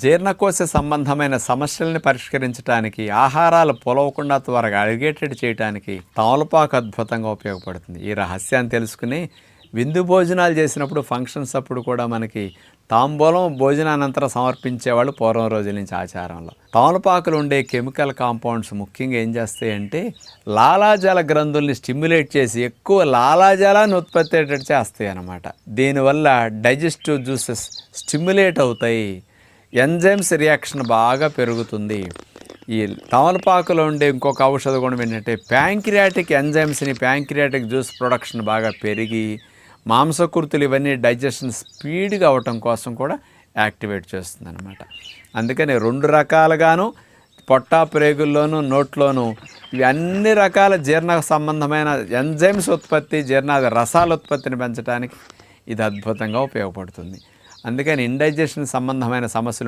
జీర్ణకోశ సంబంధమైన సమస్యల్ని పరిష్కరించడానికి, ఆహారాలు పొలవకుండా త్వరగా అరిగేటట్టు చేయడానికి తమలపాకు అద్భుతంగా ఉపయోగపడుతుంది. ఈ రహస్యాన్ని తెలుసుకుని విందు భోజనాలు చేసినప్పుడు, ఫంక్షన్స్ అప్పుడు కూడా మనకి తాంబూలం భోజనానంతరం సమర్పించేవాళ్ళు పూర్వం రోజుల నుంచి ఆచారంలో. తమలపాకులు ఉండే కెమికల్ కాంపౌండ్స్ ముఖ్యంగా ఏం చేస్తాయంటే లాలాజల గ్రంథుల్ని స్టిమ్యులేట్ చేసి ఎక్కువ లాలాజలాన్ని ఉత్పత్తి అయ్యేటట్టు చేస్తాయి అన్నమాట. దీనివల్ల డైజెస్టివ్ జ్యూసెస్ స్టిమ్యులేట్ అవుతాయి, ఎంజైమ్స్ రియాక్షన్ బాగా పెరుగుతుంది. ఈ తమలపాకులో ఉండే ఇంకొక ఔషధ గుణం ఏంటంటే ప్యాంక్రియాటిక్ ఎంజైమ్స్ని, ప్యాంక్రియాటిక్ జ్యూస్ ప్రొడక్షన్ బాగా పెరిగి మాంసకృతులు ఇవన్నీ డైజెషన్ స్పీడ్గా అవ్వటం కోసం కూడా యాక్టివేట్ చేస్తుంది అనమాట. అందుకని 2 రకాలుగాను పొట్ట ప్రేగుల్లోనూ నోట్లోనూ ఇవి అన్ని రకాల జీర్ణ సంబంధమైన ఎంజైమ్స్ ఉత్పత్తి, జీర్ణాది రసాల ఉత్పత్తిని పెంచడానికి ఇది అద్భుతంగా ఉపయోగపడుతుంది. అందుకని ఇండైజెషన్ సంబంధమైన సమస్యలు